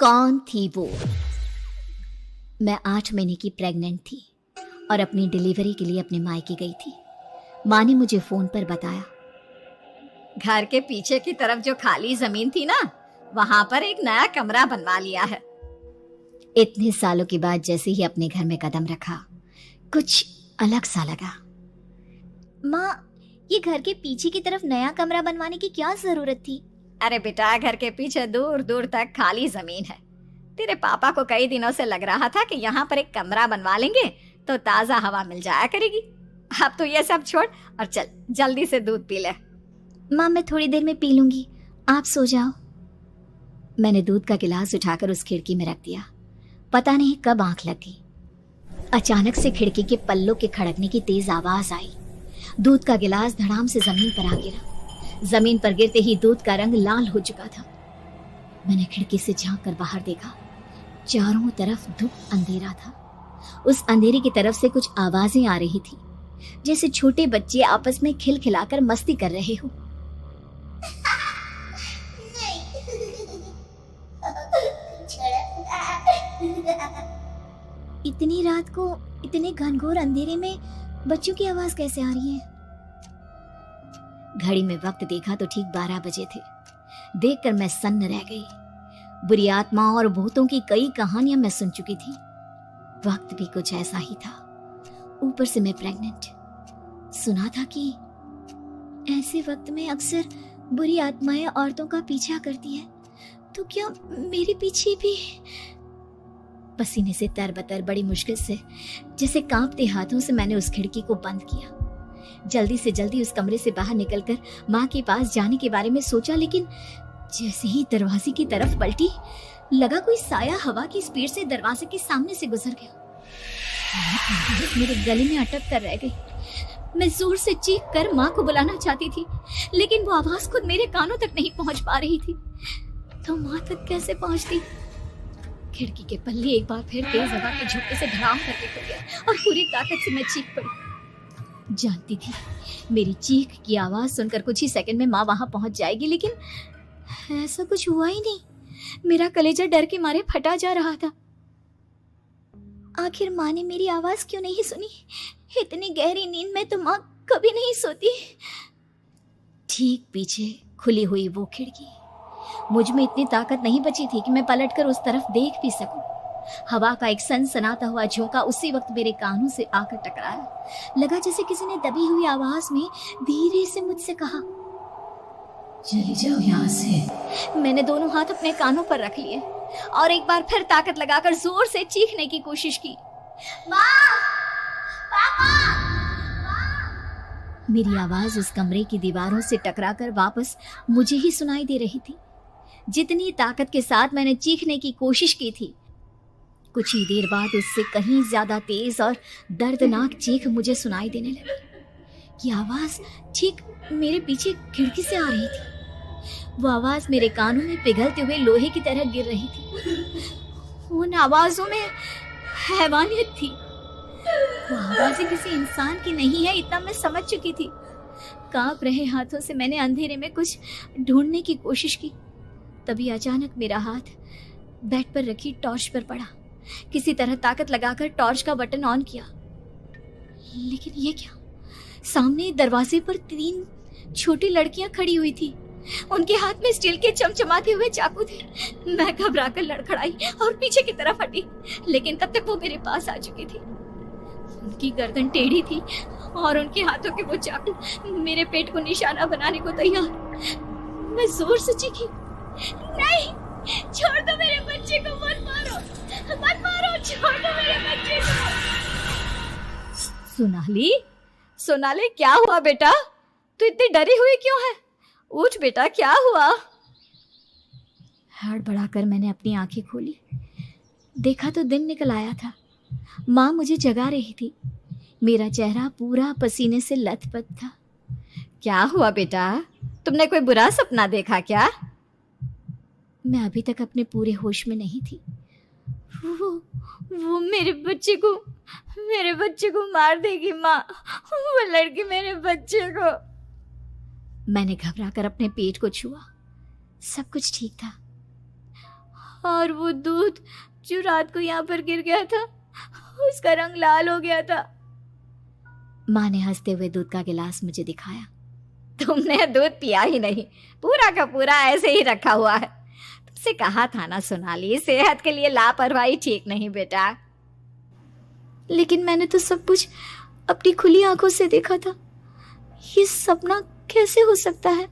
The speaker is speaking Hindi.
कौन थी वो? मैं 8 महीने की प्रेग्नेंट थी और अपनी डिलीवरी के लिए अपने मायके गई थी। माँ ने मुझे फोन पर बताया, घर के पीछे की तरफ जो खाली जमीन थी ना, वहां पर एक नया कमरा बनवा लिया है। इतने सालों के बाद जैसे ही अपने घर में कदम रखा, कुछ अलग सा लगा। माँ, ये घर के पीछे की तरफ नया कमरा बनवाने की क्या जरूरत थी? अरे बेटा, घर के पीछे दूर दूर तक खाली जमीन है। तेरे पापा को कई दिनों से लग रहा था कि यहाँ पर एक कमरा बनवा लेंगे तो ताजा हवा मिल जाया करेगी। अब तो ये सब छोड़ और चल जल्दी से दूध पी ले। माँ, मैं थोड़ी देर में पी लूंगी, आप सो जाओ। मैंने दूध का गिलास उठाकर उस खिड़की में रख दिया। पता नहीं कब आंख लग गई। अचानक से खिड़की के पल्लों के खड़कने की तेज आवाज आई। दूध का गिलास धड़ाम से जमीन पर आ गिरा। जमीन पर गिरते ही दूध का रंग लाल हो चुका था। मैंने खिड़की से झांक कर बाहर देखा। चारों तरफ धुप अंधेरा था। उस अंधेरे की तरफ से कुछ आवाजें आ रही थी, जैसे छोटे बच्चे आपस में खिलखिलाकर मस्ती कर रहे हो। इतनी रात को इतने घनघोर अंधेरे में बच्चों की आवाज कैसे आ रही है? घड़ी में वक्त देखा तो ठीक 12 बजे थे। देखकर मैं सन्न रह गई। बुरी आत्माओं और भूतों की कई कहानियां मैं सुन चुकी थी। वक्त भी कुछ ऐसा ही था। ऊपर से मैं प्रेग्नेंट। सुना था कि ऐसे वक्त में अक्सर बुरी आत्माएं औरतों का पीछा करती हैं, तो क्या मेरे पीछे भी? पसीने से तरबतर बड़ी मुश्किल से, जैसे कांपते हाथों से मैंने उस खिड़की को बंद किया। जल्दी से जल्दी उस कमरे से बाहर निकलकर माँ के पास जाने के बारे में सोचा, लेकिन जैसे ही दरवाजे की तरफ पलटी, लगा कोई साया हवा की स्पीड से दरवाजे के सामने से गुजर गया। मेरे गले में अटक कर रह गई। मैं जोर से चीख कर माँ को बुलाना चाहती थी, लेकिन वो आवाज खुद मेरे कानों तक नहीं पहुंच पा रही थी। तो माँ तक कैसे पहुंचती? खिड़की के पल्ले एक बार फिर तेज हवा के झोंके से धड़ाम करके खुल गया और पूरी ताकत से मैं चीख पड़ी। जानती थी मेरी चीख की आवाज सुनकर कुछ ही सेकंड में माँ वहां पहुंच जाएगी, लेकिन ऐसा कुछ हुआ ही नहीं। मेरा कलेजा डर के मारे फटा जा रहा था। आखिर माँ ने मेरी आवाज क्यों नहीं सुनी? इतनी गहरी नींद में तो माँ कभी नहीं सोती। ठीक पीछे खुली हुई वो खिड़की। मुझ में इतनी ताकत नहीं बची थी कि मैं पलटकर उस तरफ देख भी सकूं। हवा का एक सनसनाता हुआ झोंका उसी वक्त मेरे कानों से आकर टकराया। लगा जैसे किसी ने दबी हुई आवाज में धीरे से मुझसे कहा, चली जाओ यहाँ से। मैंने दोनों हाथ अपने कानों पर रख लिए और एक बार फिर ताकत लगाकर जोर से चीखने की कोशिश की। माँ! पापा! मेरी आवाज उस कमरे की दीवारों से टकराकर वापस मुझे ही सुनाई दे रही थी। जितनी ताकत के साथ मैंने चीखने की कोशिश की थी, कुछ ही देर बाद उससे कहीं ज्यादा तेज और दर्दनाक चीख मुझे सुनाई देने लगी। ये आवाज ठीक मेरे पीछे खिड़की से आ रही थी। वो आवाज मेरे कानों में पिघलते हुए लोहे की तरह गिर रही थी। उन आवाजों में हैवानियत थी। वो आवाजें किसी इंसान की नहीं है, इतना मैं समझ चुकी थी। कांप रहे हाथों से मैंने अंधेरे में कुछ ढूंढने की कोशिश की। तभी अचानक मेरा हाथ बेड पर रखी टॉर्च पर पड़ा। किसी तरह ताकत लगाकर टॉर्च का बटन ऑन किया, लेकिन ये क्या? सामने दरवाजे पर 3 छोटी लड़कियां खड़ी हुई थी। उनके हाथ में स्टील के चमचमाते हुए चाकू थे। मैं घबराकर लड़खड़ाई और पीछे की तरफ हटी, लेकिन तब तक वो मेरे पास आ चुकी थी। उनकी गर्दन टेढ़ी थी और उनके हाथों के वो चाकू मेरे पेट को निशाना बनाने को तैयार। मैं जोर से चीखी, नहीं, छोड़ दो मेरे बच्चे को, मत मारो, मत मारो, छोड़ दो मेरे बच्चे को। सोनाली, क्या हुआ बेटा? तू इतनी डरी हुई क्यों है? उठ बेटा, क्या हुआ? हड़बड़ाकर मैंने अपनी आंखें खोली। देखा तो दिन निकल आया था। माँ मुझे जगा रही थी। मेरा चेहरा पूरा पसीने से लथपथ था। क्या हुआ बेटा? तुमने कोई बुरा सपना देखा क्या? मैं अभी तक अपने पूरे होश में नहीं थी। वो मेरे बच्चे को मार देगी माँ। वो लड़की मेरे बच्चे को। मैंने घबराकर अपने पेट को छुआ। सब कुछ ठीक था। और वो दूध जो रात को यहाँ पर गिर गया था उसका रंग लाल हो गया था। माँ ने हंसते हुए दूध का गिलास मुझे दिखाया। तुमने दूध पिया ही नहीं, पूरा का पूरा ऐसे ही रखा हुआ है। तुमसे कहा था ना सोनाली, सेहत के लिए लापरवाही ठीक नहीं बेटा। लेकिन मैंने तो सब कुछ अपनी खुली आंखों से देखा था। ये सपना कैसे हो सकता है?